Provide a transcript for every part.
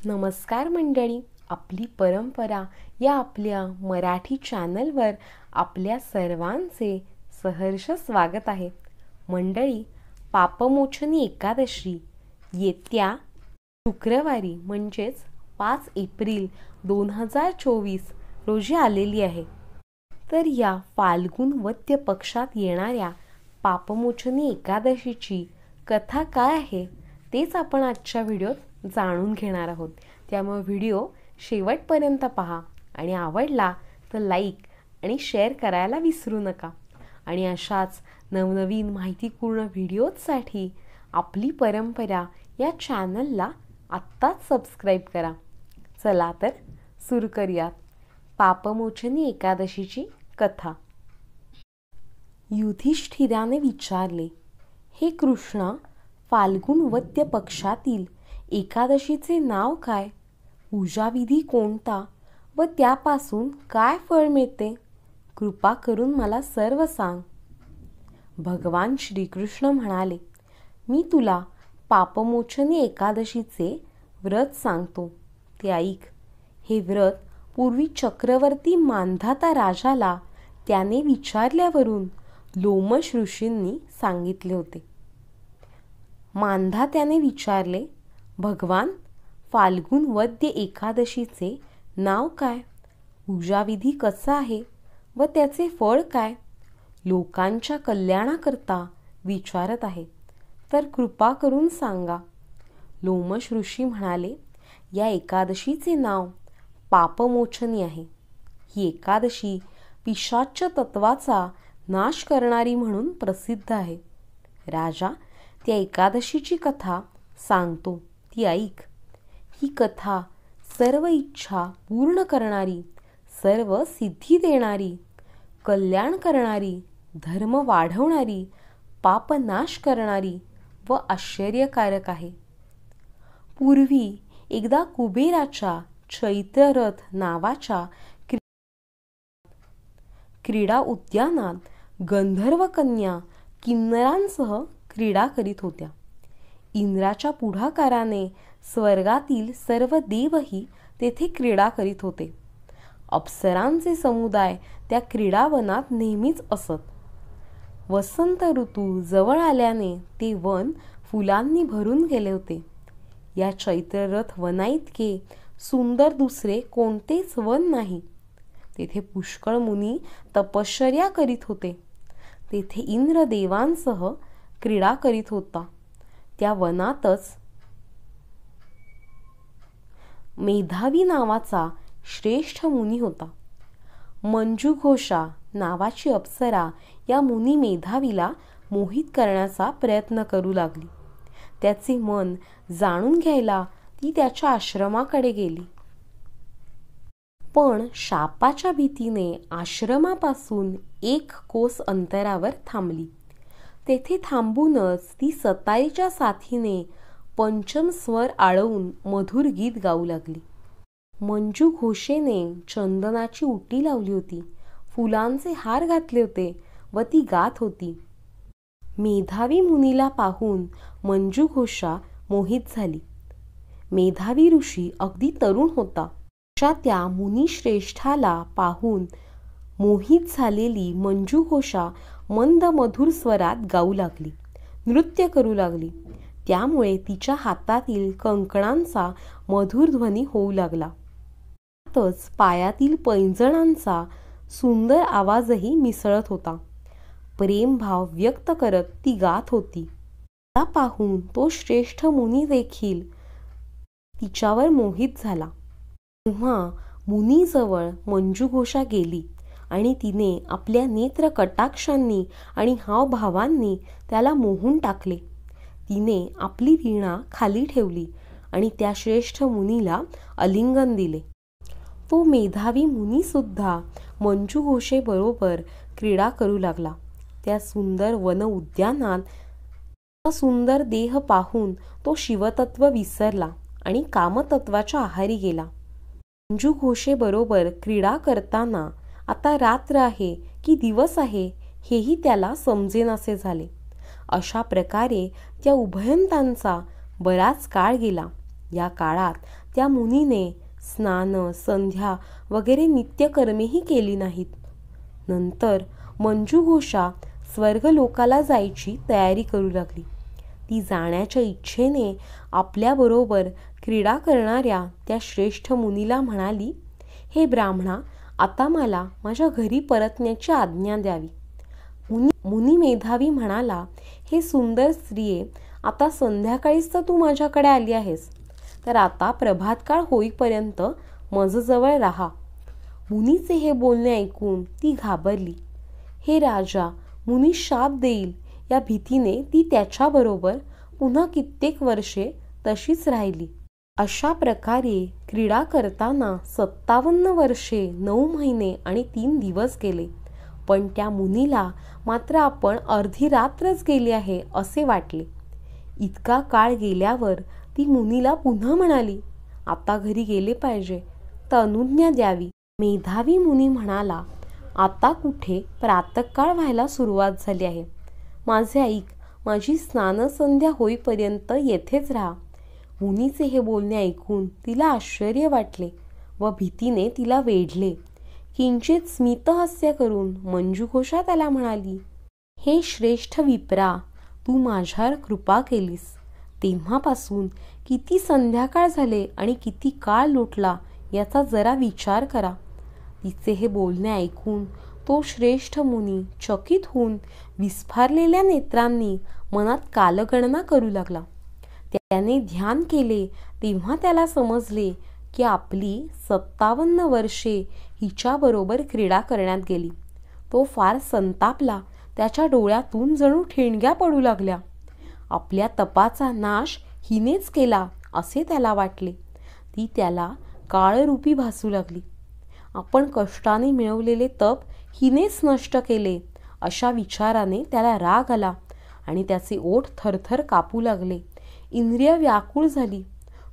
नमस्कार मंडळी, आपली परंपरा या आपल्या मराठी चॅनलवर आपल्या सर्वांचे सहर्ष स्वागत आहे. मंडळी, पापमोचनी एकादशी येत्या शुक्रवारी म्हणजेच 5 एप्रिल 2024 रोजी आलेली आहे. तर या फाल्गुन वद्य पक्षात येणाऱ्या पापमोचनी एकादशीची कथा काय आहे तेच आपण आजच्या व्हिडिओत जाणून घेणार आहोत. त्यामुळे व्हिडिओ शेवटपर्यंत पहा आणि आवडला तर लाईक आणि शेअर करायला विसरू नका. आणि अशाच नवनवीन माहितीपूर्ण व्हिडिओजसाठी आपली परंपरा या चॅनलला आत्ताच सबस्क्राईब करा. चला तर सुरू करूयात पापमोचनी एकादशीची कथा. युधिष्ठिराने विचारले, हे कृष्णा, फाल्गुन वद्य पक्षातील एकादशीचे नाव काय? पूजाविधी कोणता व त्यापासून काय फळ मिळते? कृपा करून मला सर्व सांग. भगवान श्रीकृष्ण म्हणाले, मी तुला पापमोचनी एकादशीचे व्रत सांगतो, ते ऐक. हे व्रत पूर्वी चक्रवर्ती मांधाता राजाला त्याने विचारल्यावरून लोमश ऋषींनी सांगितले होते. मांधात्याने विचारले, भगवान, फाल्गुन वद्य एकादशीचे नाव काय? पूजाविधी कसा आहे व त्याचे फळ काय? लोकांच्या कल्याणाकरता विचारत आहे, तर कृपा करून सांगा. लोमश ऋषी म्हणाले, या एकादशीचे नाव पापमोचनी आहे. ही एकादशी पिशाच्य तत्वाचा नाश करणारी म्हणून प्रसिद्ध आहे. राजा, त्या एकादशीची कथा सांगतो, ती ऐक. ही कथा सर्व इच्छा पूर्ण करणारी, सर्व सिद्धी देणारी, कल्याण करणारी, धर्म वाढवणारी, पापनाश करणारी व आश्चर्यकारक आहे. पूर्वी एकदा कुबेराच्या चैत्ररथ नावाच्या क्रीडा उद्यानात गंधर्व कन्या किन्नरांसह क्रीडा करीत होत्या. इंद्राच्या पुढाकाराने स्वर्गातील सर्व देवही तेथे क्रीडा करीत होते. अप्सरांचे समुदाय त्या क्रीडावनात नेहमीच असत. वसंत ऋतू जवळ आल्याने ते वन फुलांनी भरून गेले होते. या चैत्ररथ वनाइतके सुंदर दुसरे कोणतेच वन नाही. तेथे पुष्कळ मुनी तपश्चर्या करीत होते. तेथे इंद्र देवांसह क्रीडा करीत होता. त्या वनातच मेधावी नावाचा श्रेष्ठ मुनी होता. मंजुघोषा नावाची अप्सरा या मुनी मेधावीला मोहित करण्याचा प्रयत्न करू लागली. त्याचे मन जाणून घ्यायला ती त्याच्या आश्रमाकडे गेली. पण शापाच्या भीतीने आश्रमापासून 1 कोस अंतरावर थांबली. तेथे थांबूनच ती सताईच्या साथीने पंचम स्वर आळवून मधुर गीत गाऊ लागली. मंजू घोषेने चंदनाची उटी लावली होती, फुलांचे हार घातले होते व ती गात होती. मेधावी मुनीला पाहून मंजू घोषा मोहित झाली. मेधावी ऋषी अगदी तरुण होता. अशा त्या मुनिश्रेष्ठाला पाहून मोहित झालेली मंजू घोषा मंद मधुर स्वरात गाऊ लागली, नृत्य करू लागली. त्यामुळे तिच्या हातातील कंकणांचा मधुर ध्वनी होऊ लागला. त्यातच पायातील पैंजणांचा सुंदर आवाजही मिसळत होता. प्रेमभाव व्यक्त करत ती गात होती. तिला पाहून तो श्रेष्ठ मुनी देखील तिच्यावर मोहित झाला. तेव्हा मुनीजवळ मंजू घोषा गेली आणि तिने आपल्या नेत्र कटाक्षांनी आणि हावभावांनी त्याला मोहून टाकले. तिने आपली वीणा खाली ठेवली आणि त्या श्रेष्ठ मुनीला आलिंगन दिले. तो मेधावी मुनी सुद्धा मंजू घोषेबरोबर क्रीडा करू लागला. त्या सुंदर वन उद्यानात सुंदर देह पाहून तो शिवतत्व विसरला आणि कामतत्वाच्या आहारी गेला. मंजू घोषेबरोबर क्रीडा करताना आता रात्र आहे की दिवस आहे हेही त्याला समजेनासे झाले. अशा प्रकारे त्या उभयंतांचा बराच काळ गेला. या काळात त्या मुनीने स्नान संध्या वगैरे नित्यकर्मेही केली नाहीत. नंतर मंजुघोषा स्वर्गलोकाला जायची तयारी करू लागली. ती जाण्याच्या इच्छेने आपल्याबरोबर क्रीडा करणाऱ्या त्या श्रेष्ठ मुनीला म्हणाली, हे ब्राह्मणा, आता मला माझ्या घरी परतण्याची आज्ञा द्यावी. मुनी मेधावी म्हणाला, हे सुंदर स्त्रिये, आता संध्याकाळीच तर तू माझ्याकडे आली आहेस, तर आता प्रभातकाळ होईपर्यंत माझ्याजवळ राहा. मुनीचे हे बोलणे ऐकून ती घाबरली. हे राजा, मुनी शाप देईल या भीतीने ती त्याच्याबरोबर पुन्हा कित्येक वर्षे तशीच राहिली. अशा प्रकारे क्रीडा करताना 57 वर्षे 9 महिने आणि 3 दिवस गेले. पण त्या मुनीला मात्र आपण अर्धी रात्रच गेली आहे असे वाटले. इतका काळ गेल्यावर ती मुनीला पुन्हा म्हणाली, आता घरी गेले पाहिजे, तर अनुज्ञा द्यावी. मेधावी मुनी म्हणाला, आता कुठे प्रातःकाळ व्हायला सुरुवात झाली आहे. माझे ऐक, माझी स्नानसंध्या होईपर्यंत येथेच राहा. मुनीचे हे बोलणे ऐकून तिला आश्चर्य वाटले व भीतीने तिला वेढले. किंचित स्मितहास्य करून मंजुघोषा त्याला म्हणाली, हे श्रेष्ठ विप्रा, तू माझ्यावर कृपा केलीस. तेव्हापासून किती संध्याकाळ झाले आणि किती काळ लोटला याचा जरा विचार करा. तिचे हे बोलणे ऐकून तो श्रेष्ठ मुनी चकित होऊन विस्फारलेल्या नेत्रांनी मनात कालगणना करू लागला. त्याने ध्यान केले तेव्हा त्याला समजले की आपली 57 वर्षे हिच्याबरोबर क्रीडा करण्यात गेली. तो फार संतापला. त्याच्या डोळ्यातून जणू ठिणग्या पडू लागल्या. आपल्या तपाचा नाश हिनेच केला असे त्याला वाटले. ती त्याला काळरूपी भासू लागली. आपण कष्टाने मिळवलेले तप हिनेच नष्ट केले अशा विचाराने त्याला राग आला आणि त्याचे ओठ थरथर कापू लागले. इंद्रिय व्याकुळ झाली.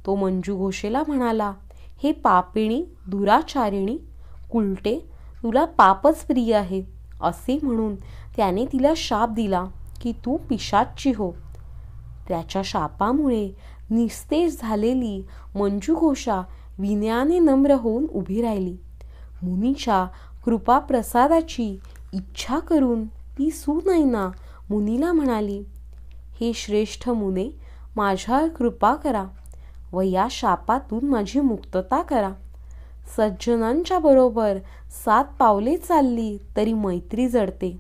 तो मंजुघोषेला म्हणाला, हे पापिणी, दुराचारिणी, कुलटे, तुला पापच प्रिय आहे. असे म्हणून त्याने तिला शाप दिला की तू पिशाच्ची हो. त्याच्या शापामुळे निस्तेज झालेली मंजुघोषा विनयाने नम्र होऊन उभी राहिली. मुनीच्या कृपाप्रसादाची इच्छा करून ती सुनयना मुनीला म्हणाली, हे श्रेष्ठ मुने, माझ्यावर कृपा करा व या शापातून माझी मुक्तता करा. सज्जनांच्या बरोबर 7 पावले चालली तरी मैत्री जडते.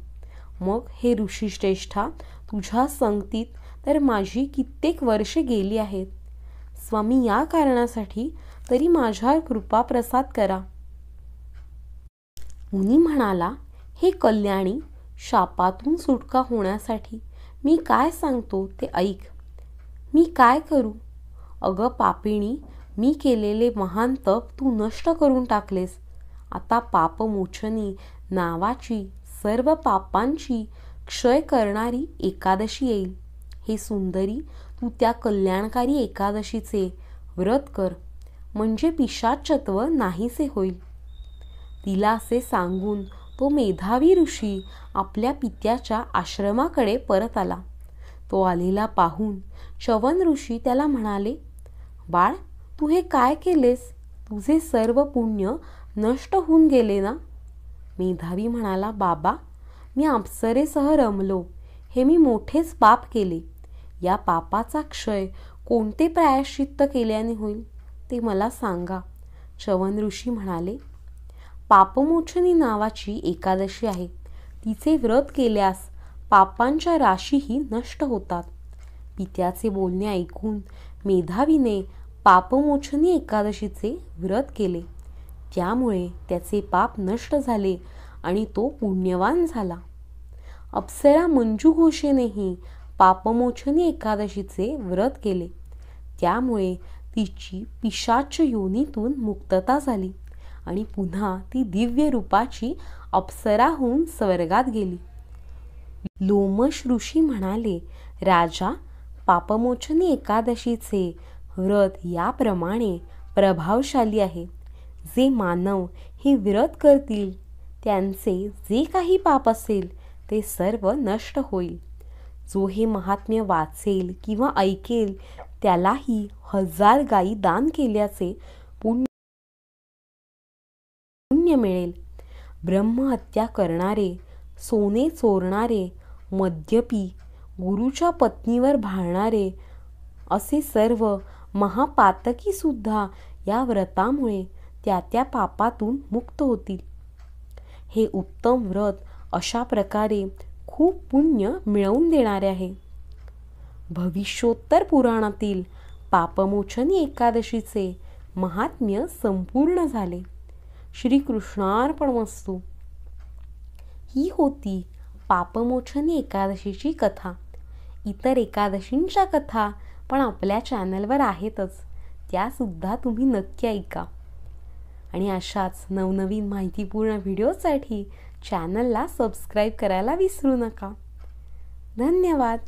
मग हे ऋषीश्रेष्ठा, तुझ्या संगतीत तर माझी कित्येक वर्षे गेली आहेत. स्वामी, या कारणासाठी तरी माझ्यावर कृपा प्रसाद करा. मुनी म्हणाला, हे कल्याणी, शापातून सुटका होण्यासाठी मी काय सांगतो ते ऐक. मी काय करू? अगं पापिणी, मी केलेले महान तप तू नष्ट करून टाकलेस. आता पापमोचनी नावाची सर्व पापांची क्षय करणारी एकादशी येईल. हे सुंदरी, तू त्या कल्याणकारी एकादशीचे व्रत कर, म्हणजे पिशाचत्व नाहीसे होईल. तिला असे सांगून तो मेधावी ऋषी आपल्या पित्याच्या आश्रमाकडे परत आला. तो आलेला पाहून च्यवन ऋषी त्याला म्हणाले, बाळ, तू हे काय केलेस? तुझे सर्व पुण्य नष्ट होऊन गेले ना? मेधावी म्हणाला, बाबा, मी अप्सरेसह रमलो. हे मी मोठेच पाप केले. या पापाचा क्षय कोणते प्रायश्चित्त केल्याने होईल ते मला सांगा. च्यवन ऋषी म्हणाले, पापमोचनी नावाची एकादशी आहे. तिचे व्रत केल्यास पापांच्या राशीही नष्ट होतात. पित्याचे बोलणे ऐकून मेधावीने पापमोचनी एकादशीचे व्रत केले. त्यामुळे त्याचे पाप नष्ट झाले आणि तो पुण्यवान झाला. अप्सरा मंजुघोषेनेही पापमोचनी एकादशीचे व्रत केले. त्यामुळे तिची पिशाच योनीतून मुक्तता झाली आणि पुन्हा ती दिव्य रूपाची अप्सरा होऊन स्वर्गात गेली. लोमश ऋषी म्हणाले, राजा, पापमोचनी एकादशीचे व्रत याप्रमाणे प्रभावशाली आहे. जे मानव हे व्रत करतील त्यांचे जे काही पाप असेल ते सर्व नष्ट होईल. जो हे महात्म्य वाचेल किंवा ऐकेल त्यालाही 1000 गायी दान केल्याचे पुण्य मिळेल. ब्रह्महत्या करणारे, सोने चोरणारे, मद्यपी, गुरुच्या पत्नीवर भाळणारे असे सर्व महापातकी सुद्धा या व्रतामुळे त्या पापातून मुक्त होतील. हे उत्तम व्रत अशा प्रकारे खूप पुण्य मिळवून देणारे आहे. भविष्योत्तर पुराणातील पापमोचनी एकादशीचे महात्म्य संपूर्ण झाले. श्रीकृष्णार्पणमस्तु. ही होती पापमोचनी एकादशीची कथा. इतर एकादशींच्या कथा पण आपल्या चॅनलवर आहेतच, त्यासुद्धा तुम्ही नक्की ऐका. आणि अशाच नवनवीन माहितीपूर्ण व्हिडिओसाठी चॅनलला सबस्क्राईब करायला विसरू नका. धन्यवाद.